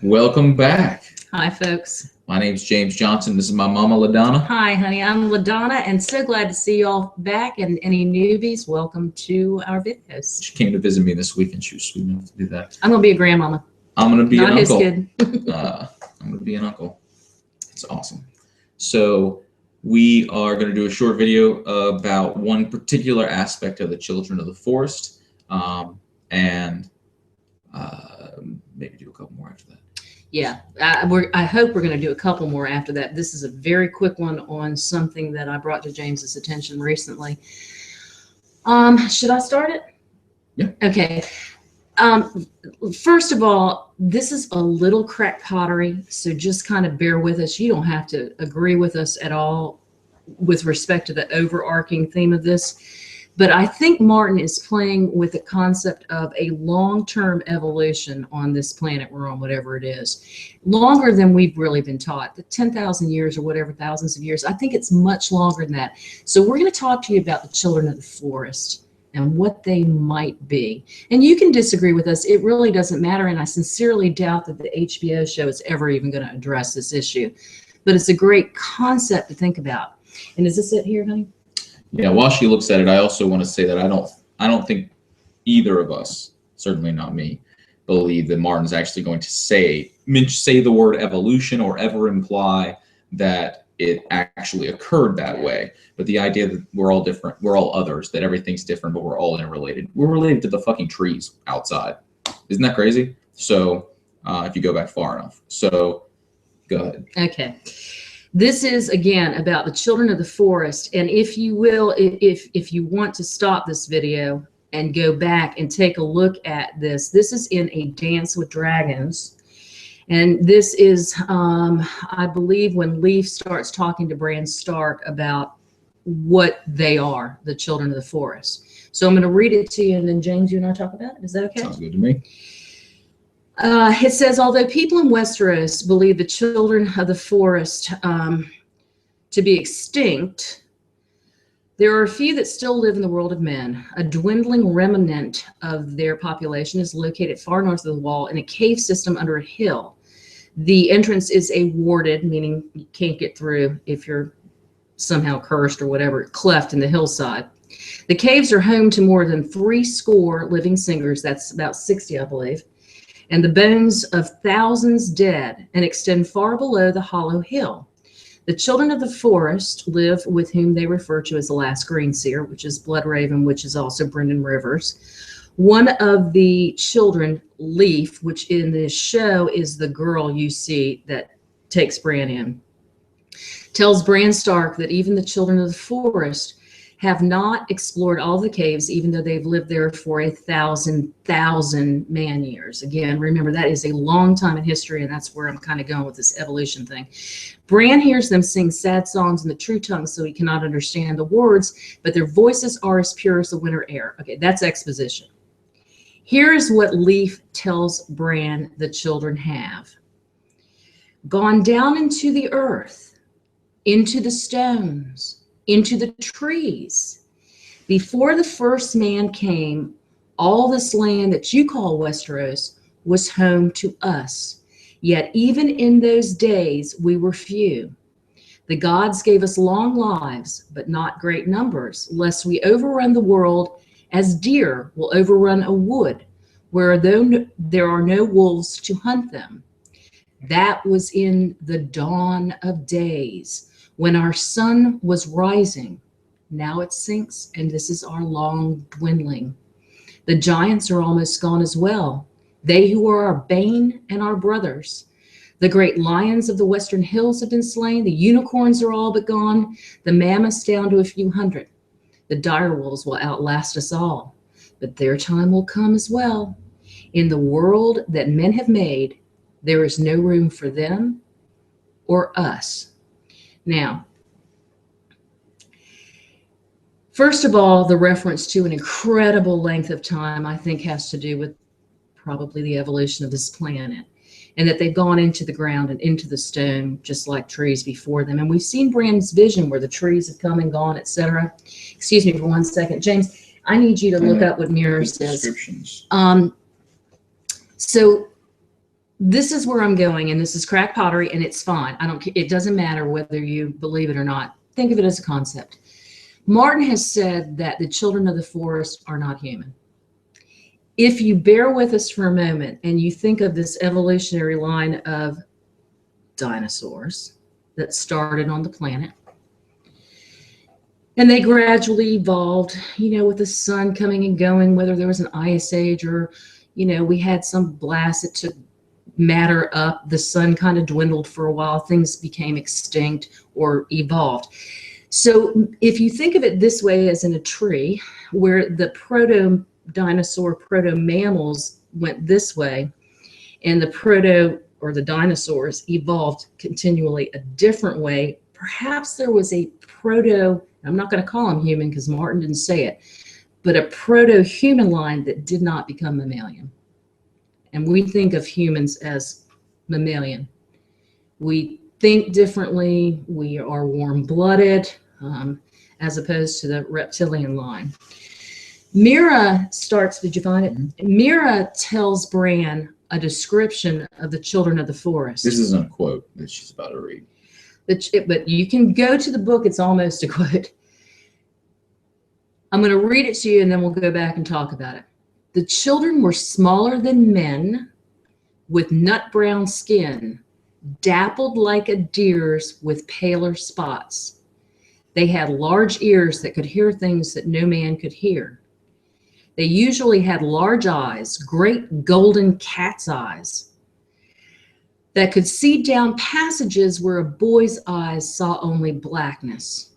Welcome back. Hi, folks. My name's James Johnson. This is my mama, LaDonna. Hi, honey. I'm LaDonna, and so glad to see you all back. And any newbies, welcome to our videos. She came to visit me this week, and she was sweet enough to do that. I'm going to be a grandmama. I'm going to be Not an his uncle. kid. I'm going to be an uncle. It's awesome. So we are going to do a short video about one particular aspect of the Children of the Forest, and maybe do a couple more after that. Yeah, I hope we're going to do a couple more after that. This is a very quick one on something that I brought to James's attention recently. Should I start it? Yeah. Okay. First of all, this is a little crack pottery, so just kind of bear with us. You don't have to agree with us at all with respect to the overarching theme of this. But I think Martin is playing with the concept of a long-term evolution on this planet we're on, whatever it is, longer than we've really been taught, the 10,000 years or whatever, thousands of years. I think it's much longer than that. So we're going to talk to you about the children of the forest and what they might be. And you can disagree with us. It really doesn't matter. And I sincerely doubt that the HBO show is ever even going to address this issue. But it's a great concept to think about. And is this it here, honey? Yeah, while she looks at it, I also want to say that I don't think either of us, certainly not me, believe that Martin's actually going to say the word evolution or ever imply that it actually occurred that way. But the idea that we're all different, we're all others, that everything's different, but we're all interrelated. We're related to the fucking trees outside. Isn't that crazy? So if you go back far enough. So go ahead. Okay. This is, again, about the children of the forest. And if you will, if you want to stop this video and go back and take a look at this, this is in A Dance with Dragons. And this is, I believe, when Leaf starts talking to Bran Stark about what they are, the children of the forest. So I'm going to read it to you, and then James, you and I talk about it. Is that okay? Sounds good to me. It says, although people in Westeros believe the children of the forest to be extinct, there are a few that still live in the world of men. A dwindling remnant of their population is located far north of the wall in a cave system under a hill. The entrance is a warded, meaning you can't get through if you're somehow cursed or whatever, cleft in the hillside. The caves are home to more than 70 living singers. That's about 60, I believe. And the bones of thousands dead, and extend far below the hollow hill. The children of the forest live with whom they refer to as the last green seer, which is Bloodraven, which is also Brendan Rivers. One of the children, Leaf, which in this show is the girl you see that takes Bran in, tells Bran Stark that even the children of the forest have not explored all the caves, even though they've lived there for 1,000 man years. Again, remember, that is a long time in history, and that's where I'm kind of going with this evolution thing. Bran hears them sing sad songs in the true tongue, so he cannot understand the words, but their voices are as pure as the winter air. Okay, that's exposition. Here's what Leaf tells Bran the children have. Gone down into the earth, into the stones, into the trees. Before the first man came, all this land that you call Westeros was home to us. Yet even in those days, we were few. The gods gave us long lives, but not great numbers, lest we overrun the world as deer will overrun a wood, where there are no wolves to hunt them. That was in the dawn of days, when our sun was rising. Now it sinks, and this is our long dwindling. The giants are almost gone as well, they who are our bane and our brothers. The great lions of the western hills have been slain. The unicorns are all but gone. The mammoths down to a few hundred. The direwolves will outlast us all, but their time will come as well. In the world that men have made, there is no room for them or us. Now, first of all, the reference to an incredible length of time, I think, has to do with probably the evolution of this planet, and that they've gone into the ground and into the stone, just like trees before them. And we've seen Bran's vision where the trees have come and gone, etc. Excuse me for 1 second. James, I need you to look up what Mirror says. Descriptions. So this is where I'm going, and this is crack pottery, and it's fine. It doesn't matter whether you believe it or not. Think of it as a concept. Martin has said that the children of the forest are not human. If you bear with us for a moment and you think of this evolutionary line of dinosaurs that started on the planet, and they gradually evolved, with the sun coming and going, whether there was an ice age or, we had some blast that took matter up, the sun kind of dwindled for a while, things became extinct or evolved. So if you think of it this way, as in a tree, where the proto-dinosaur, proto-mammals went this way, and the dinosaurs evolved continually a different way, perhaps there was a I'm not going to call him human because Martin didn't say it, but a proto-human line that did not become mammalian. And we think of humans as mammalian. We think differently. We are warm-blooded, as opposed to the reptilian line. Mira starts, did you find it? Mira tells Bran a description of the children of the forest. This isn't a quote that she's about to read. But you can go to the book. It's almost a quote. I'm going to read it to you, and then we'll go back and talk about it. The children were smaller than men, with nut brown skin, dappled like a deer's with paler spots. They had large ears that could hear things that no man could hear. They usually had large eyes, great golden cat's eyes, that could see down passages where a boy's eyes saw only blackness.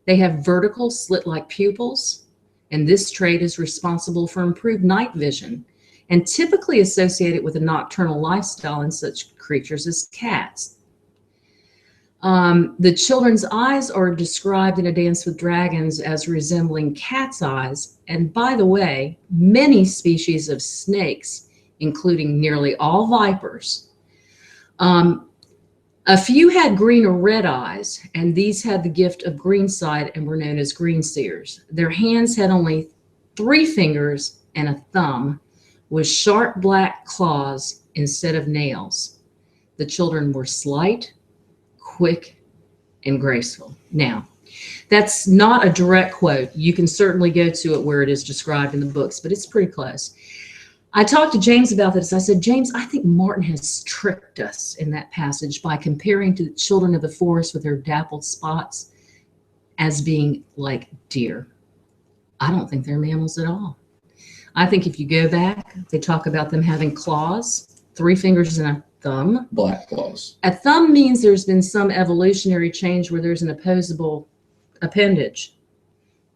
They have vertical slit-like pupils, and this trait is responsible for improved night vision and typically associated with a nocturnal lifestyle in such creatures as cats. The children's eyes are described in A Dance with Dragons as resembling cat's eyes. And by the way, many species of snakes, including nearly all vipers, a few had green or red eyes, and these had the gift of green sight and were known as green seers. Their hands had only 3 fingers and a thumb with sharp black claws instead of nails. The children were slight, quick, and graceful. Now, that's not a direct quote. You can certainly go to it where it is described in the books, but it's pretty close. I talked to James about this. I said, James, I think Martin has tricked us in that passage by comparing to the children of the forest with their dappled spots as being like deer. I don't think they're mammals at all. I think if you go back, they talk about them having claws, 3 fingers and a thumb. Black claws. A thumb means there's been some evolutionary change where there's an opposable appendage.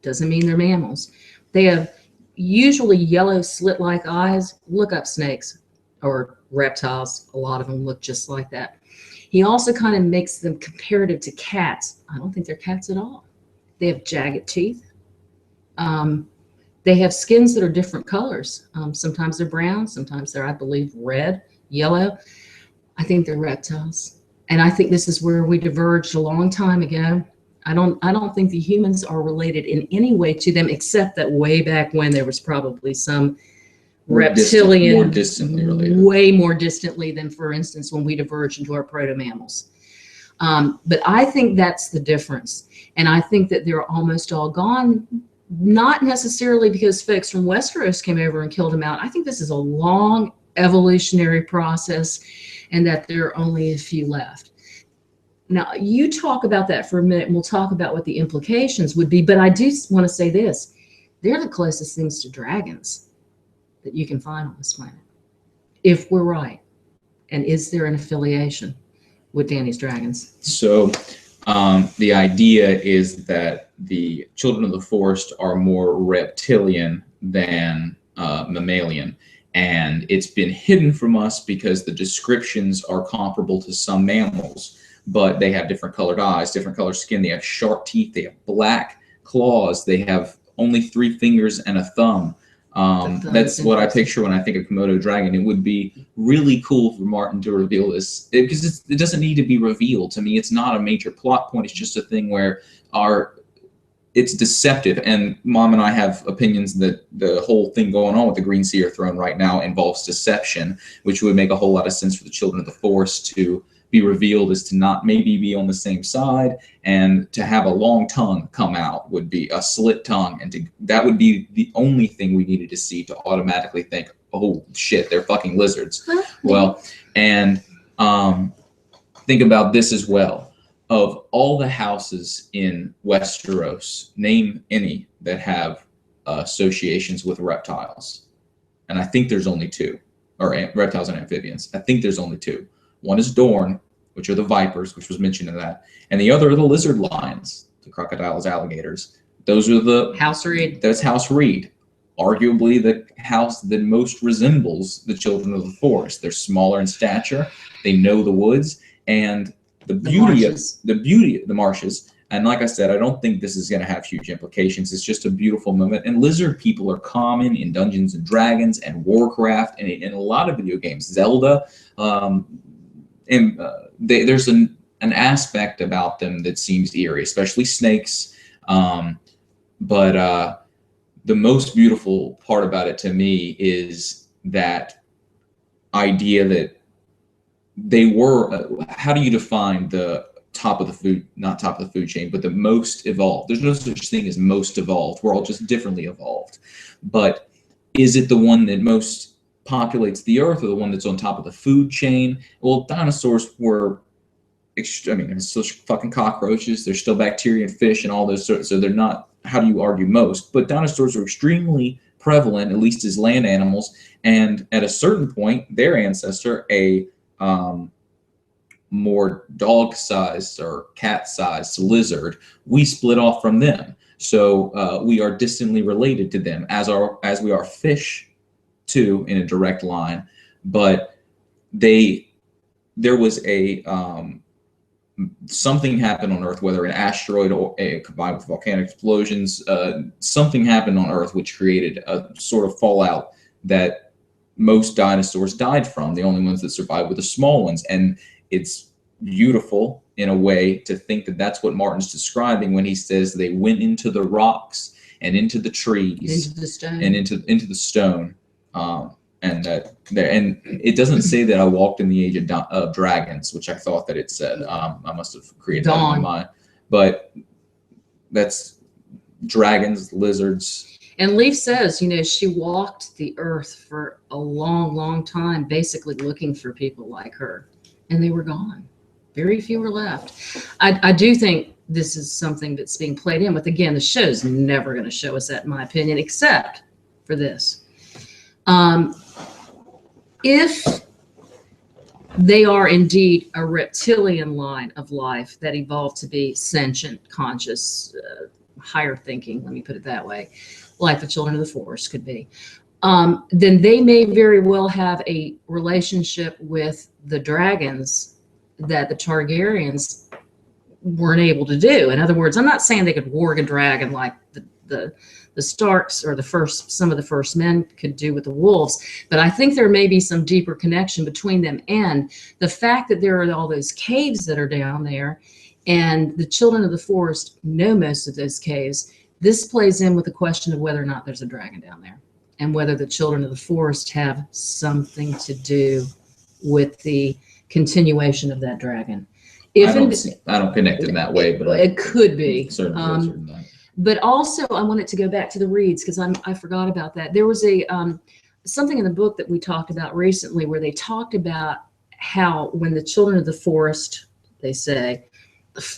Doesn't mean they're mammals. They have usually yellow slit-like eyes. Look up snakes or reptiles. A lot of them look just like that. He also kind of makes them comparative to cats. I don't think they're cats at all. They have jagged teeth. They have skins that are different colors. Sometimes they're brown. Sometimes they're, I believe, red, yellow. I think they're reptiles. And I think this is where we diverged a long time ago. I don't think the humans are related in any way to them, except that way back when there was probably some reptilian, more distantly related. Way more distantly than, for instance, when we diverged into our proto-mammals. But I think that's the difference. And I think that they're almost all gone, not necessarily because folks from Westeros came over and killed them out. I think this is a long evolutionary process and that there are only a few left. Now, you talk about that for a minute, and we'll talk about what the implications would be. But I do want to say this. They're the closest things to dragons that you can find on this planet, if we're right. And is there an affiliation with Dany's dragons? So the idea is that the children of the forest are more reptilian than mammalian. And it's been hidden from us because the descriptions are comparable to some mammals. But they have different colored eyes, different colored skin. They have sharp teeth. They have black claws. They have only 3 fingers and a thumb. That's what I picture when I think of Komodo dragon. It would be really cool for Martin to reveal this because it doesn't need to be revealed. To me, it's not a major plot point. It's just a thing where it's deceptive. And Mom and I have opinions that the whole thing going on with the Green Seer throne right now involves deception, which would make a whole lot of sense for the children of the forest to be revealed as to not maybe be on the same side, and to have a long tongue come out would be a slit tongue, and that would be the only thing we needed to see to automatically think, oh shit, they're fucking lizards. Well, and think about this as well. Of all the houses in Westeros, name any that have associations with reptiles. And I think there's only two, or reptiles and amphibians. I think there's only two. One is Dorne, which are the vipers, which was mentioned in that. And the other are the lizard lions, the crocodiles, alligators. Those are the... House Reed. That's House Reed. Arguably the house that most resembles the children of the forest. They're smaller in stature. They know the woods. And the beauty of the marshes, and like I said, I don't think this is going to have huge implications. It's just a beautiful moment. And lizard people are common in Dungeons and Dragons and Warcraft and in a lot of video games, Zelda. There's an aspect about them that seems eerie, especially snakes. But the most beautiful part about it to me is that idea that they were, how do you define the top of the food, not top of the food chain, but the most evolved? There's no such thing as most evolved. We're all just differently evolved. But is it the one that most populates the earth, or the one that's on top of the food chain? Well, dinosaurs were, I mean, it's still fucking cockroaches. There's still bacteria and fish and all those sorts. So they're not, how do you argue most? But dinosaurs are extremely prevalent, at least as land animals. And at a certain point, their ancestor, a more dog-sized or cat-sized lizard, we split off from them. So we are distantly related to them, as we are fish too, in a direct line. But there was a something happened on Earth, whether an asteroid or combined with volcanic explosions, something happened on Earth which created a sort of fallout that most dinosaurs died from. The only ones that survived were the small ones. And it's beautiful in a way to think that that's what Martin's describing when he says they went into the rocks and into the trees, into the stone, and into the stone. And it doesn't say that I walked in the age of dragons, which I thought that it said. I must have created that in my mind. But that's dragons, lizards. And Leaf says, she walked the earth for a long, long time, basically looking for people like her, and they were gone. Very few were left. I do think this is something that's being played in with. Again, the show's never going to show us that, in my opinion, except for this. If they are indeed a reptilian line of life that evolved to be sentient, conscious, higher thinking, let me put it that way, like the children of the forest could be, then they may very well have a relationship with the dragons that the Targaryens weren't able to do. In other words, I'm not saying they could warg a dragon like the Starks or some of the first men could do with the wolves, but I think there may be some deeper connection between them. And the fact that there are all those caves that are down there, and the children of the forest know most of those caves, this plays in with the question of whether or not there's a dragon down there, and whether the children of the forest have something to do with the continuation of that dragon. I don't connect in that way, but it could be. Certainly. But also, I wanted to go back to the reeds, because I forgot about that. There was a something in the book that we talked about recently where they talked about how when the children of the forest, they say,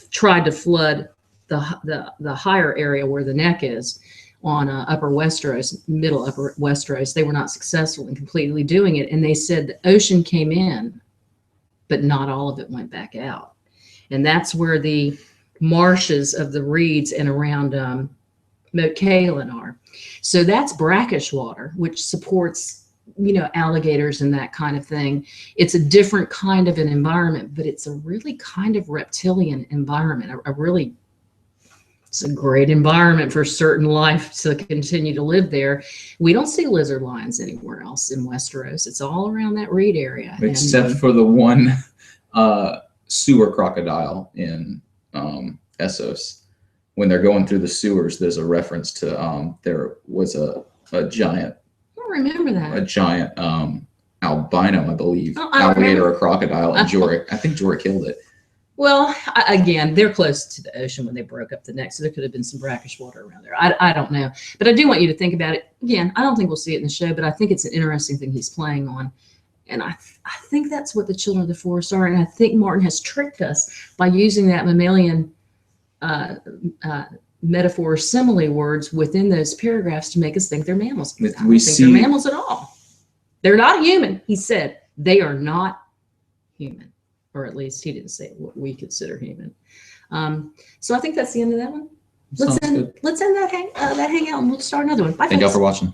tried to flood the higher area where the neck is on upper Westeros, middle upper Westeros, they were not successful in completely doing it. And they said the ocean came in, but not all of it went back out. And that's where the marshes of the reeds and around Moat Cailin are. So that's brackish water, which supports, alligators and that kind of thing. It's a different kind of an environment, but it's a really kind of reptilian environment, it's a great environment for certain life to continue to live there. We don't see lizard lions anywhere else in Westeros. It's all around that reed area. Except for the one sewer crocodile in Essos. when they're going through the sewers, there's a reference to there was a giant. I don't remember that. A giant albino, I believe, Oh, I alligator remember. or crocodile, and Jorah. I think Jorah killed it. Well, again, they're close to the ocean when they broke up the neck, so there could have been some brackish water around there. I don't know. But I do want you to think about it. Again, I don't think we'll see it in the show, but I think it's an interesting thing he's playing on. And I think that's what the children of the forest are. And I think Martin has tricked us by using that mammalian metaphor, simile words within those paragraphs to make us think they're mammals. I don't think they're mammals at all. They're not human. He said they are not human. Or at least he didn't say what we consider human. So I think that's the end of that one. Let's end that hangout and we'll start another one. Bye. Thank y'all for watching.